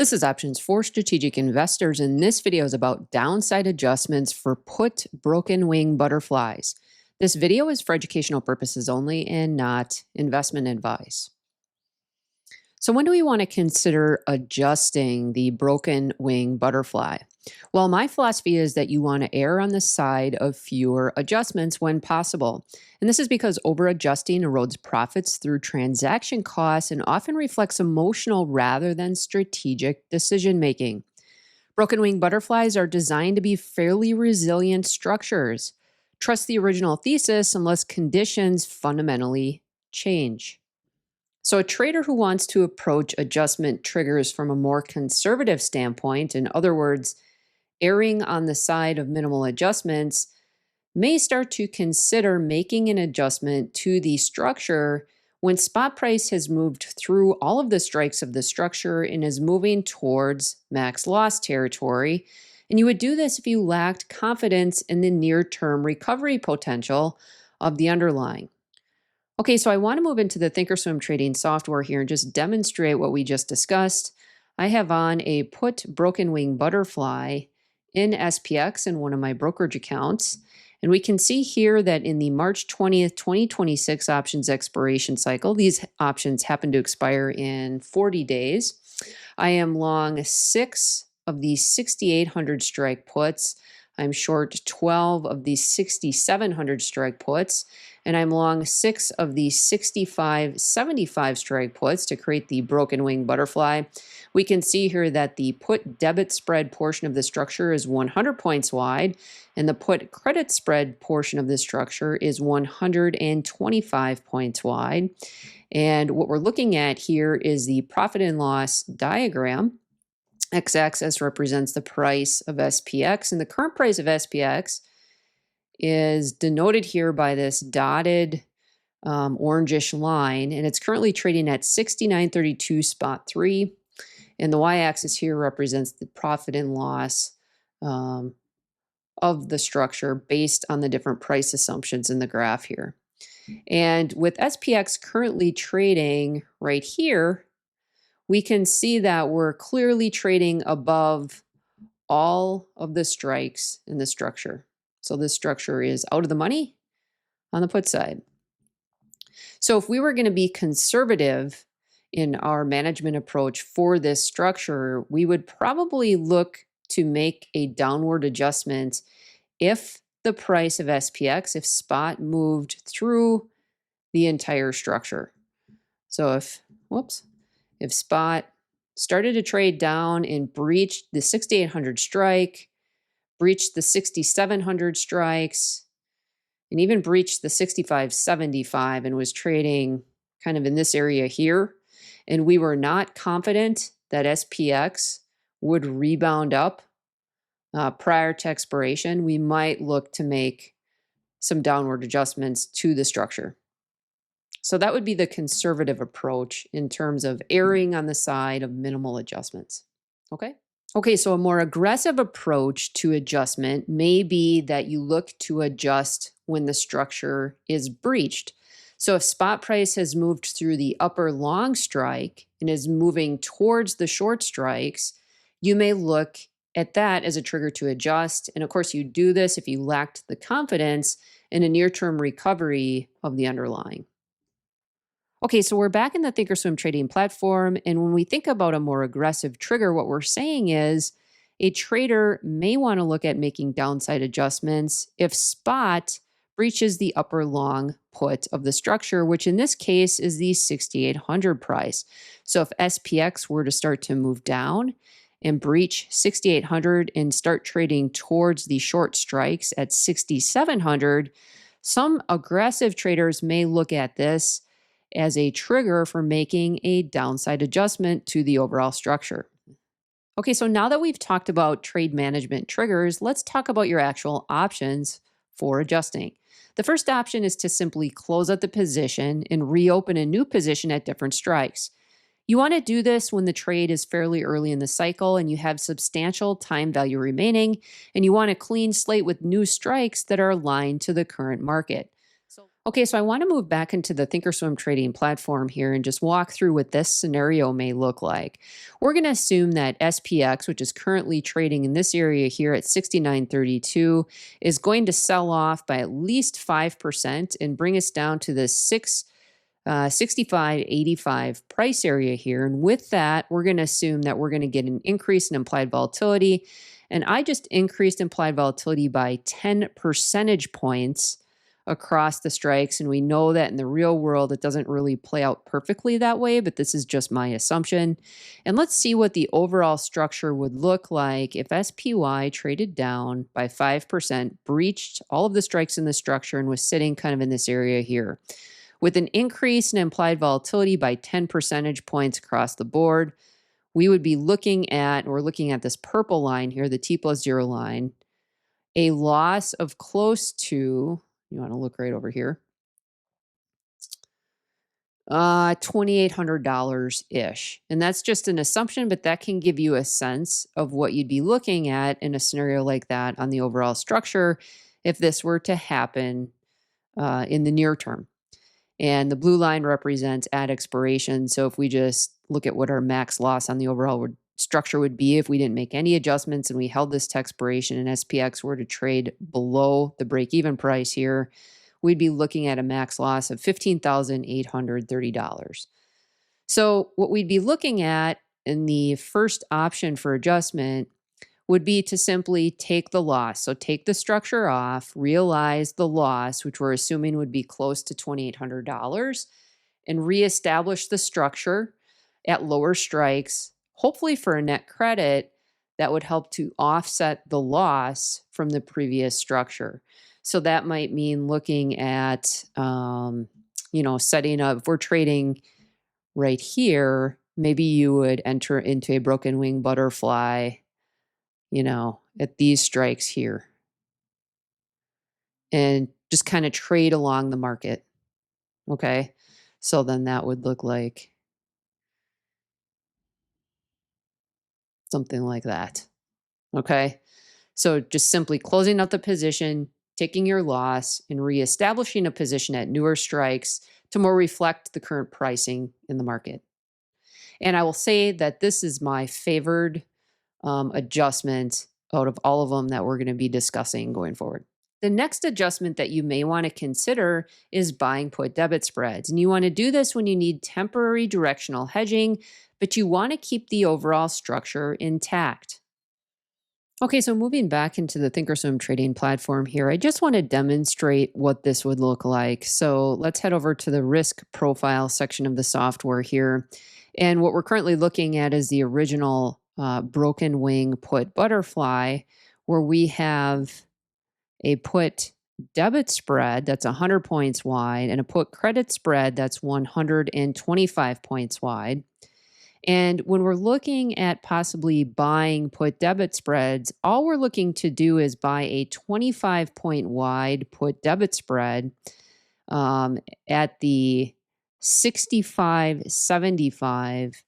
This is Options for Strategic Investors, and this video is about downside adjustments for put broken wing butterflies. This video is for educational purposes only and not investment advice. So when do we want to consider adjusting the broken wing butterfly? Well, my philosophy is that you want to err on the side of fewer adjustments when possible. And this is because over-adjusting erodes profits through transaction costs and often reflects emotional rather than strategic decision-making. Broken wing butterflies are designed to be fairly resilient structures. Trust the original thesis unless conditions fundamentally change. So a trader who wants to approach adjustment triggers from a more conservative standpoint, in other words, erring on the side of minimal adjustments, may start to consider making an adjustment to the structure when spot price has moved through all of the strikes of the structure and is moving towards max loss territory. And you would do this if you lacked confidence in the near-term recovery potential of the underlying. Okay, so I want to move into the ThinkorSwim trading software here and just demonstrate what we just discussed. I have on a put broken wing butterfly in SPX in one of my brokerage accounts. And we can see here that in the March 20th, 2026 options expiration cycle, these options happen to expire in 40 days. I am long 6 of the 6,800 strike puts. I'm short 12 of the 6,700 strike puts, and I'm long 6 of the 6,575 strike puts to create the broken wing butterfly. We can see here that the put debit spread portion of the structure is 100 points wide, and the put credit spread portion of the structure is 125 points wide. And what we're looking at here is the profit and loss diagram. X-axis represents the price of SPX, and the current price of SPX is denoted here by this dotted orangish line, and it's currently trading at 69.32 spot 3, and the y-axis here represents the profit and loss of the structure based on the different price assumptions in the graph here. And with SPX currently trading right here, we can see that we're clearly trading above all of the strikes in the structure. So this structure is out of the money on the put side. So if we were going to be conservative in our management approach for this structure, we would probably look to make a downward adjustment if the price of SPX, if spot moved through the entire structure. So if spot started to trade down and breached the 6,800 strike, breached the 6,700 strikes, and even breached the 6,575 and was trading kind of in this area here, and we were not confident that SPX would rebound up prior to expiration, we might look to make some downward adjustments to the structure. So that would be the conservative approach in terms of erring on the side of minimal adjustments. Okay, so a more aggressive approach to adjustment may be that you look to adjust when the structure is breached. So if spot price has moved through the upper long strike and is moving towards the short strikes, you may look at that as a trigger to adjust. And of course, you do this if you lacked the confidence in a near-term recovery of the underlying. Okay, so we're back in the ThinkorSwim trading platform, and when we think about a more aggressive trigger, what we're saying is a trader may want to look at making downside adjustments if spot breaches the upper long put of the structure, which in this case is the 6,800 price. So if SPX were to start to move down and breach 6,800 and start trading towards the short strikes at 6,700, some aggressive traders may look at this as a trigger for making a downside adjustment to the overall structure. Okay, so now that we've talked about trade management triggers, let's talk about your actual options for adjusting. The first option is to simply close out the position and reopen a new position at different strikes. You want to do this when the trade is fairly early in the cycle and you have substantial time value remaining, and you want a clean slate with new strikes that are aligned to the current market. Okay, so I want to move back into the ThinkorSwim trading platform here and just walk through what this scenario may look like. We're going to assume that SPX, which is currently trading in this area here at 69.32, is going to sell off by at least 5% and bring us down to the 65.85 price area here. And with that, we're going to assume that we're going to get an increase in implied volatility. And I just increased implied volatility by 10 percentage points across the strikes. And we know that in the real world, it doesn't really play out perfectly that way, but this is just my assumption. And let's see what the overall structure would look like if SPY traded down by 5%, breached all of the strikes in the structure, and was sitting kind of in this area here. With an increase in implied volatility by 10 percentage points across the board, we would be looking at, we're looking at this purple line here, the T+0 line, a loss of close to, you want to look right over here, $2,800-ish. And that's just an assumption, but that can give you a sense of what you'd be looking at in a scenario like that on the overall structure if this were to happen in the near term. And the blue line represents at expiration. So if we just look at what our max loss on the overall structure would be if we didn't make any adjustments and we held this to expiration and SPX were to trade below the break-even price here, we'd be looking at a max loss of $15,830. So what we'd be looking at in the first option for adjustment would be to simply take the loss. So take the structure off, realize the loss, which we're assuming would be close to $2,800, and reestablish the structure at lower strikes, hopefully for a net credit that would help to offset the loss from the previous structure. So that might mean looking at, setting up, if we're trading right here, maybe you would enter into a broken wing butterfly, at these strikes here, and just kind of trade along the market. Okay. So then that would look like something like that. Okay. So just simply closing out the position, taking your loss, and reestablishing a position at newer strikes to more reflect the current pricing in the market. And I will say that this is my favored adjustment out of all of them that we're going to be discussing going forward. The next adjustment that you may want to consider is buying put debit spreads. And you want to do this when you need temporary directional hedging, but you want to keep the overall structure intact. Okay, so moving back into the ThinkorSwim trading platform here, I just want to demonstrate what this would look like. So let's head over to the risk profile section of the software here. And what we're currently looking at is the original broken wing put butterfly, where we have a put debit spread that's 100 points wide and a put credit spread that's 125 points wide. And when we're looking at possibly buying put debit spreads, all we're looking to do is buy a 25 point wide put debit spread at the 65.75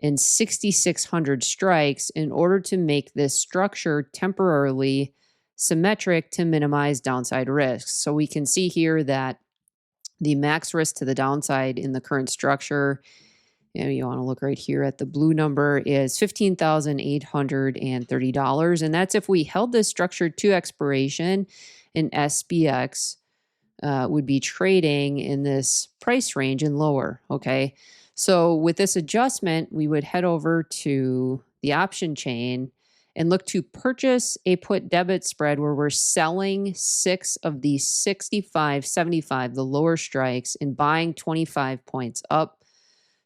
and 6,600 strikes in order to make this structure temporarily symmetric to minimize downside risks. So we can see here that the max risk to the downside in the current structure, you want to look right here at the blue number, is $15,830. And that's if we held this structure to expiration and SPX would be trading in this price range and lower. Okay. So with this adjustment, we would head over to the option chain and look to purchase a put debit spread where we're selling 6 of the 65.75, the lower strikes, and buying 25 points up.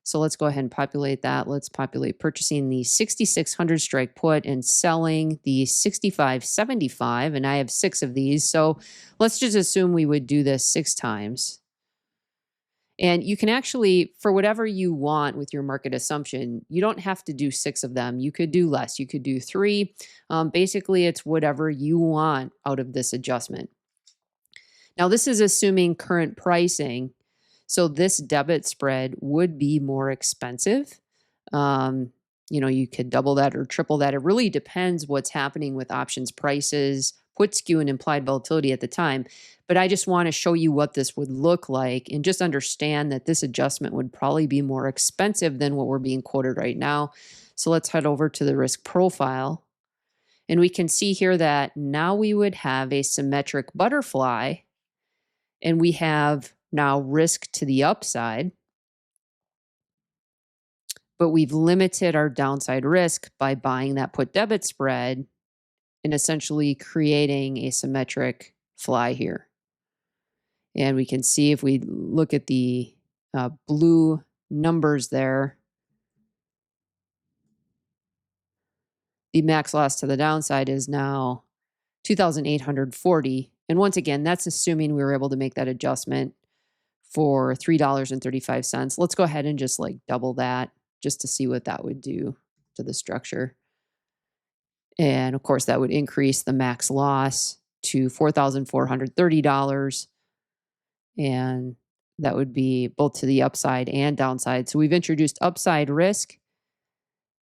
So let's go ahead and populate that. Let's populate purchasing the 6,600 strike put and selling the 65.75. And I have 6 of these. So let's just assume we would do this 6 times. And you can actually, for whatever you want with your market assumption, you don't have to do 6 of them. You could do less. You could do 3. Basically, it's whatever you want out of this adjustment. Now, this is assuming current pricing. So this debit spread would be more expensive. You could double that or triple that. It really depends what's happening with options prices, put skew and implied volatility at the time. But I just want to show you what this would look like and just understand that this adjustment would probably be more expensive than what we're being quoted right now. So let's head over to the risk profile. And we can see here that now we would have a symmetric butterfly, and we have now risk to the upside. But we've limited our downside risk by buying that put debit spread and essentially creating a symmetric fly here. And we can see if we look at the blue numbers there, the max loss to the downside is now 2,840. And once again, that's assuming we were able to make that adjustment for $3.35. Let's go ahead and just like double that just to see what that would do to the structure. And of course, that would increase the max loss to $4,430. And that would be both to the upside and downside. So we've introduced upside risk,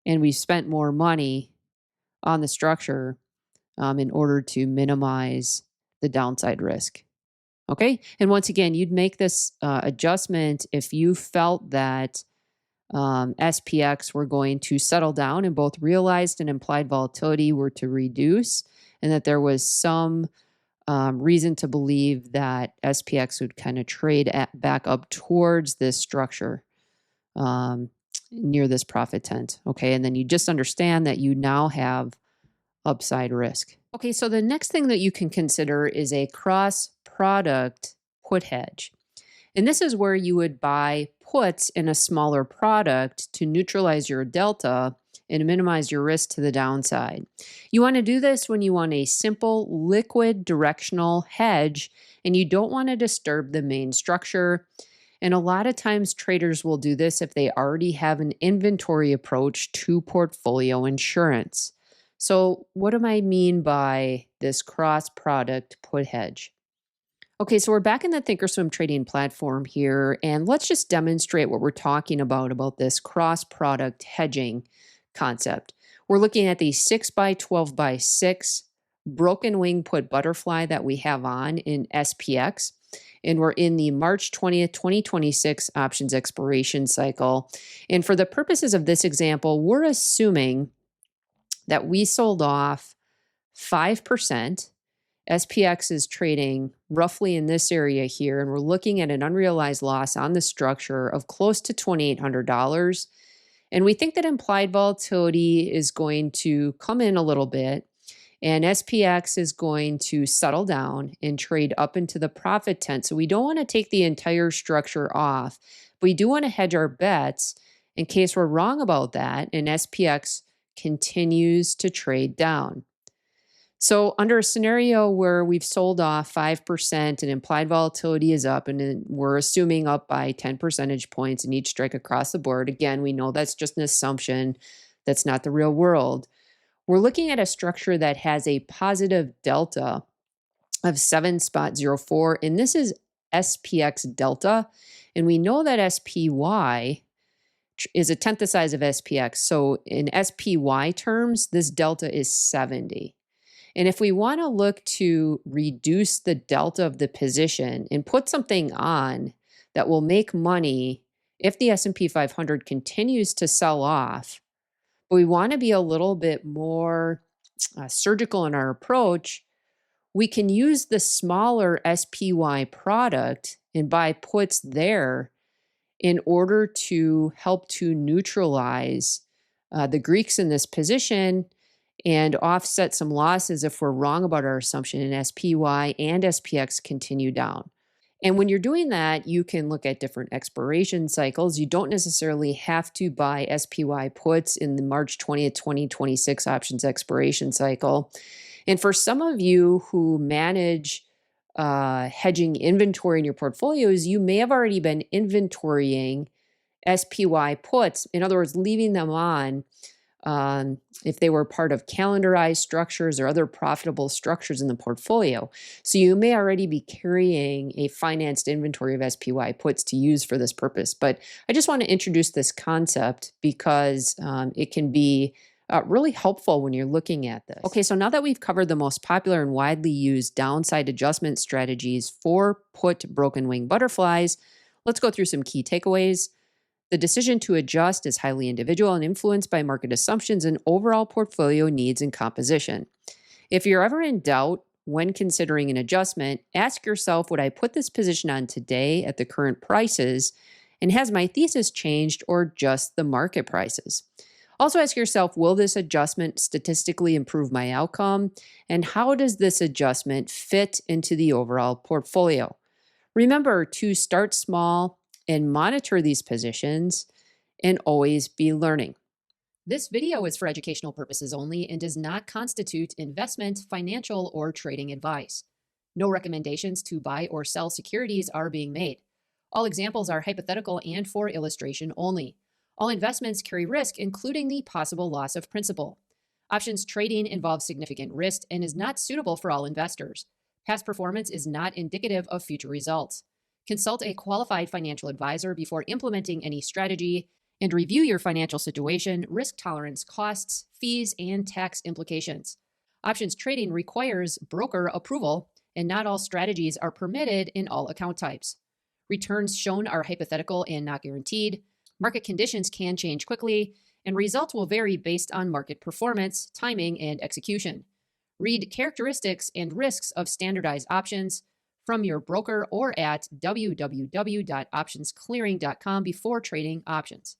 and we've spent more money on the structure in order to minimize the downside risk. Okay. And once again, you'd make this adjustment if you felt that SPX were going to settle down and both realized and implied volatility were to reduce, and that there was some reason to believe that SPX would kind of trade back up towards this structure near this profit tent. Okay. And then you just understand that you now have upside risk. Okay. So the next thing that you can consider is a cross product put hedge. And this is where you would buy puts in a smaller product to neutralize your delta and minimize your risk to the downside. You want to do this when you want a simple liquid directional hedge and you don't want to disturb the main structure. And a lot of times traders will do this if they already have an inventory approach to portfolio insurance. So what do I mean by this cross product put hedge? Okay, so we're back in the ThinkorSwim trading platform here, and let's just demonstrate what we're talking about this cross-product hedging concept. We're looking at the 6x12x6 broken wing put butterfly that we have on in SPX, and we're in the March 20th, 2026 options expiration cycle. And for the purposes of this example, we're assuming that we sold off 5%. SPX is trading roughly in this area here, and we're looking at an unrealized loss on the structure of close to $2,800. And we think that implied volatility is going to come in a little bit, and SPX is going to settle down and trade up into the profit tent. So we don't want to take the entire structure off, but we do want to hedge our bets in case we're wrong about that and SPX continues to trade down. So under a scenario where we've sold off 5% and implied volatility is up, and then we're assuming up by 10 percentage points in each strike across the board, again, we know that's just an assumption. That's not the real world. We're looking at a structure that has a positive delta of 7.04, and this is SPX delta. And we know that SPY is a tenth the size of SPX. So in SPY terms, this delta is 70. And if we want to look to reduce the delta of the position and put something on that will make money if the S&P 500 continues to sell off, but we want to be a little bit more surgical in our approach, we can use the smaller SPY product and buy puts there in order to help to neutralize the Greeks in this position and offset some losses if we're wrong about our assumption and SPY and SPX continue down. And when you're doing that, you can look at different expiration cycles. You don't necessarily have to buy SPY puts in the March 20th, 2026 options expiration cycle. And for some of you who manage hedging inventory in your portfolios, you may have already been inventorying SPY puts. In other words, leaving them on if they were part of calendarized structures or other profitable structures in the portfolio. So you may already be carrying a financed inventory of SPY puts to use for this purpose. But I just want to introduce this concept because it can be really helpful when you're looking at this. Okay, so now that we've covered the most popular and widely used downside adjustment strategies for put broken wing butterflies, let's go through some key takeaways. The decision to adjust is highly individual and influenced by market assumptions and overall portfolio needs and composition. If you're ever in doubt when considering an adjustment, ask yourself, would I put this position on today at the current prices? And has my thesis changed or just the market prices? Also ask yourself, will this adjustment statistically improve my outcome? And how does this adjustment fit into the overall portfolio? Remember to start small and monitor these positions and always be learning. This video is for educational purposes only and does not constitute investment, financial, or trading advice. No recommendations to buy or sell securities are being made. All examples are hypothetical and for illustration only. All investments carry risk, including the possible loss of principal. Options trading involves significant risk and is not suitable for all investors. Past performance is not indicative of future results. Consult a qualified financial advisor before implementing any strategy and review your financial situation, risk tolerance, costs, fees, and tax implications. Options trading requires broker approval, and not all strategies are permitted in all account types. Returns shown are hypothetical and not guaranteed. Market conditions can change quickly, and results will vary based on market performance, timing, and execution. Read characteristics and risks of standardized options from your broker or at www.optionsclearing.com before trading options.